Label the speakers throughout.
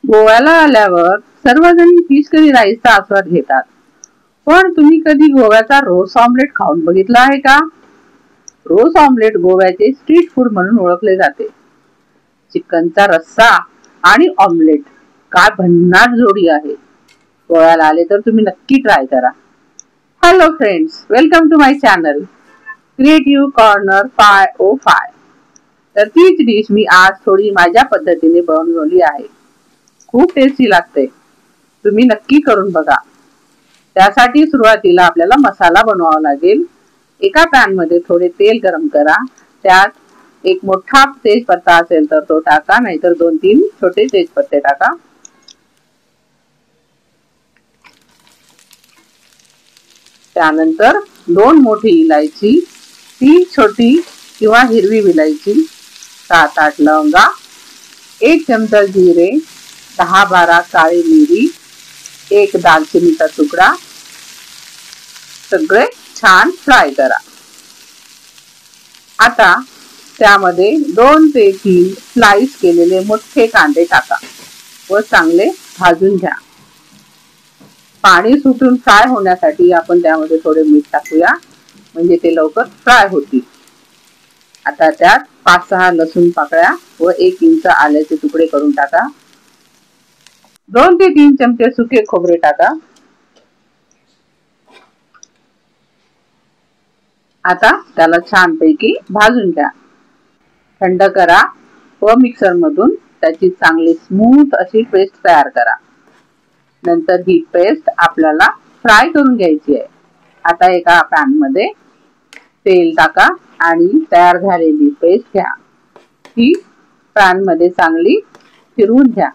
Speaker 1: गोव्याला आल्यावर सर्वजण फिश करी राईसचा आस्वाद घेतात, पण तुम्ही कधी गोव्याचा रोज ऑमलेट खाऊन बघितला आहे का? रोज ऑमलेट गोव्याचे स्ट्रीट फूड म्हणून ओळखले जाते. चिकनचा रस्सा आणि ऑमलेट काय भन्नाट जोडी आहे. गोव्याला आले तर तुम्ही नक्की ट्राय करा. Hello friends, welcome to my channel creative corner 505. तर तीच डिश मी आज थोडी माझ्या पद्धतीने बनवली आहे. खूप टेस्टी लागते. तुम्ही नक्की करून बघा. त्यासाठी सुरुवातीला आपल्याला मसाला बनवावा लागेल. एका पॅन मध्ये थोडे तेल गरम करा. त्यात एक मोठा तेजपत्ता असेल तर तो टाका, नाहीतर 2-3 छोटे तेजपत्ते टाका. त्यानंतर 2 मोठी इलायची, 3 छोटी किंवा हिरवी विलायची, 7-8 लवंगा, 1 चमचा जिरे, 10-12 काळी मिरी, 1 दालचिनीचा तुकडा. सगळे छान फ्राय करा. आता त्यामध्ये 2 ते 3 स्लाइस केलेले मोठे कांदे टाका व चांगले भाजून घ्या. पाणी सुटून फ्राय होण्यासाठी आपण त्यामध्ये थोडे मीठ टाकूया, म्हणजे ते लवकर फ्राय होतील. आता त्यात 5-6 लसूण पाकळ्या व 1 इंच आल्याचे तुकडे करून टाका. 2 ते 3 चमचे सुके खोबरे टाका. आता त्याला छानपैकी भाजून घ्या. थंड करा व मिक्सर मधून त्याची चांगली स्मूथ अशी पेस्ट तयार करा. नंतर ही पेस्ट आपल्याला फ्राय करून घ्यायची आहे. आता एका पॅन मध्ये तेल टाका आणि तयार झालेली पेस्ट घ्या. ही पॅन मध्ये चांगली फिरवून घ्या.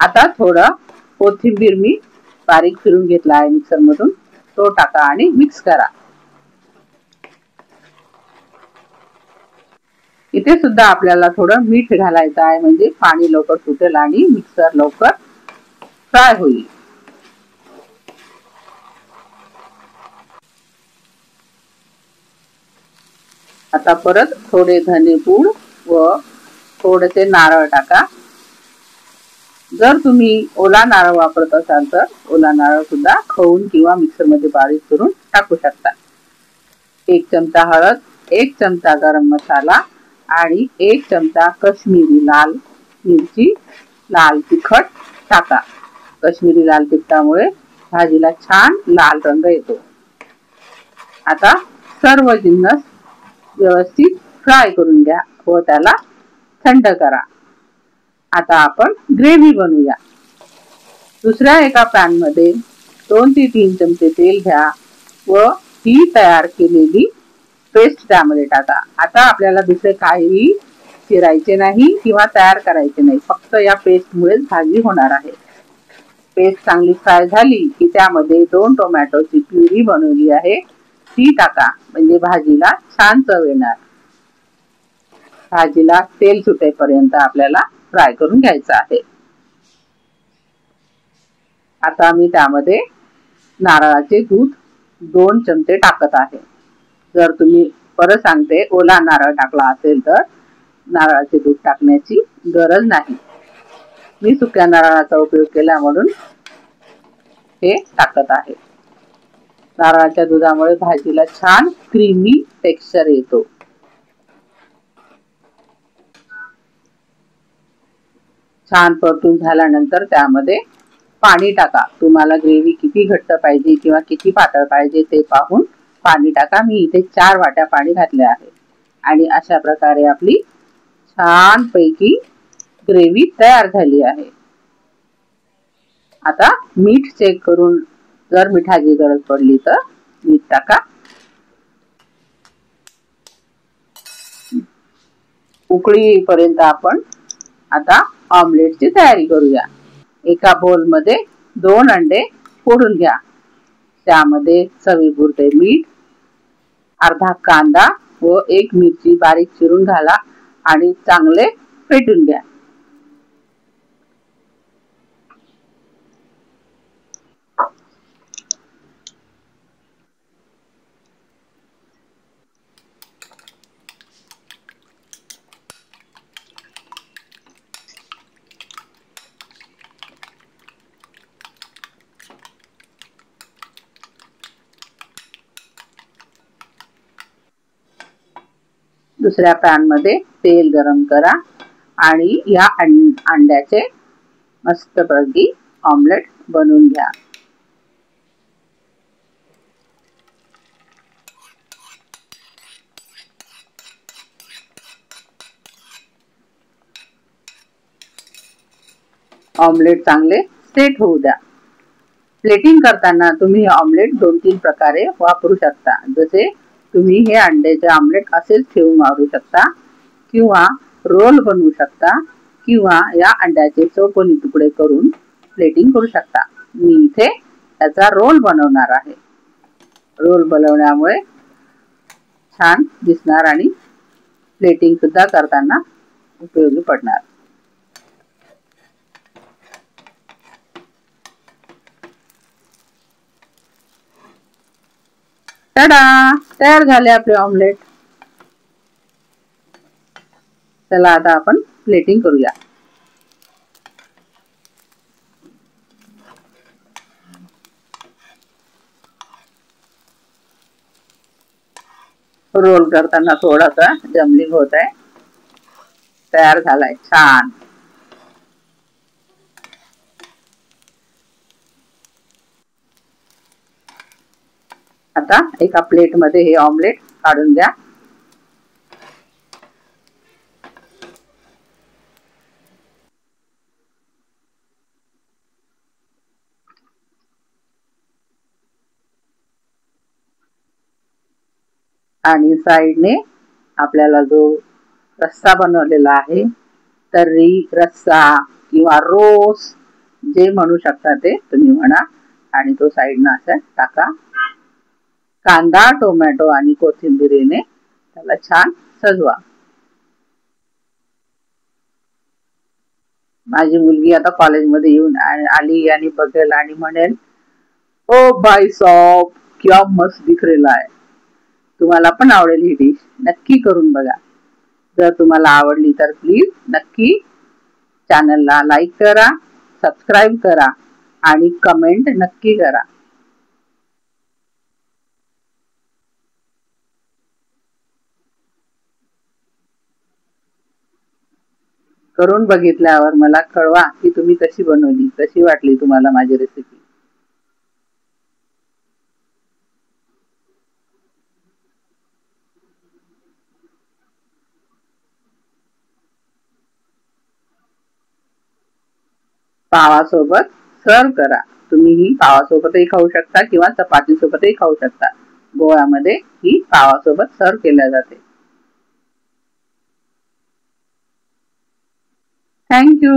Speaker 1: आता थोडं कोथिंबीर मी बारीक फिरून घेतला आहे मिक्सर मधून, तो टाका आणि मिक्स करा. इथे सुद्धा आपल्याला थोडं मीठ घालायचं आहे, म्हणजे पाणी लवकर सुटेल आणि मिक्सर लवकर फ्राय होईल. आता परत थोडे धनेपूड व थोडेसे नारळ टाका. जर तुम्ही ओला नारळ वापरत असाल तर ओला नारळ सुद्धा खवून किंवा मिक्सर मध्ये बारीक करून टाकू शकता. 1 चमचा हळद, 1 चमचा गरम मसाला आणि 1 चमचा काश्मीरी लाल मिरची, लाल तिखट टाका. काश्मीरी लाल तिखटामुळे भाजीला छान लाल रंग येतो. आता सर्व जिन्नस व्यवस्थित फ्राय करून घ्या व त्याला थंड करा. आता आपण ग्रेव्ही बनवूया. दुसऱ्या एका पॅन मध्ये 2 ते 3 चमचे तेल घ्या व ही तयार केलेली पेस्ट त्यामध्ये टाका. आता आपल्याला दुसरे काही चिरायचे नाही किंवा तयार करायचे नाही, फक्त या पेस्ट मुळे भाजी होणार आहे. पेस्ट चांगली फ्राय झाली की त्यामध्ये 2 टोमॅटोची प्युरी बनवली आहे ती टाका, म्हणजे भाजीला छान चव येणार. भाजीला तेल सुटेपर्यंत आपल्याला फ्राय करून घ्यायचं आहे. आता मी त्यामध्ये नारळाचे दूध 2 चमचे टाकत आहे. जर तुम्ही परत सांगते ओला नारळ टाकला असेल तर नारळाचे दूध टाकण्याची गरज नाही. मी सुक्या नारळाचा उपयोग केला म्हणून हे टाकत आहे. नारळाच्या दुधामुळे भाजीला छान क्रीमी टेक्स्चर येतो. छान परतून झाल्यानंतर त्यामध्ये पाणी टाका. तुम्हाला ग्रेव्ही किती घट्ट पाहिजे किंवा किती पातळ पाहिजे ते पाहून पाणी टाका. मी इथे 4 वाट्या पाणी घातले आहे आणि अशा प्रकारे आपली छान पैकी ग्रेव्ही तयार झाली आहे. आता मीठ चेक करून जर मिठाची गरज पडली तर मीठ टाका. उकळी पर्यंत आपण आता ऑमलेटची तयारी करूया. एका बोल मध्ये 2 अंडे फोडून घ्या. त्यामध्ये चवीपुरते मीठ, अर्धा कांदा व 1 मिरची बारीक चिरून घाला आणि चांगले फेटून घ्या. दुसऱ्या पॅन मध्ये तेल गरम करा आणि या अंड्याचे मस्तपैकी ऑमलेट बनवून घ्या. ऑमलेट चांगले सेट होऊ द्या. प्लेटिंग करताना तुम्ही हे ऑमलेट 2-3 प्रकारे वापरू शकता. जसे तुम्ही हे अंड्याचे ऑमलेट असेच ठेवून वापरू शकता किंवा रोल बनवू शकता किंवा या अंड्याचे चौकोनी तुकडे करून प्लेटिंग करू शकता. मी इथे त्याचा रोल बनवणार आहे. रोल बनवण्यामुळे छान दिसणार आणि प्लेटिंग सुद्धा करताना उपयोगी पडणार. टाडा, तयार झाले आपले ऑमलेट. चला आता आपण प्लेटिंग करूया. रोल करताना थोडासा जमलिंग होत आहे. तयार झालाय छान. आता एका प्लेट मध्ये हे ऑमलेट काढून द्या. आणि साइडने आपल्याला जो रस्सा बनवलेला आहे, तर्री रस्सा किंवा रोस जे म्हणू शकता ते तुम्ही म्हणा, आणि तो साइडने असा टाका. कांदा, टोमॅटो आणि कोथिंबीरीने त्याला छान सजवा. माझी मुलगी आता कॉलेजमध्ये येऊन आली आणि बघेल आणि म्हणेल, ओ भाई साहब क्या मस्त दिख रहा है. तुम्हाला पण आवडेल ही डिश. नक्की करून बघा. जर तुम्हाला आवडली तर प्लीज नक्की चॅनलला लाईक करा, सबस्क्राईब करा आणि कमेंट नक्की करा. करून बघितल्यावर मला कळवा की तुम्ही कशी बनवली, कशी वाटली तुम्हाला माझी रेसिपी. पावासोबत सर्व करा. तुम्ही ही पावासोबतही खाऊ शकता किंवा चपाती सोबतही खाऊ शकता. गोव्यामध्ये ही पावासोबत सर्व केल्या जाते. Thank you.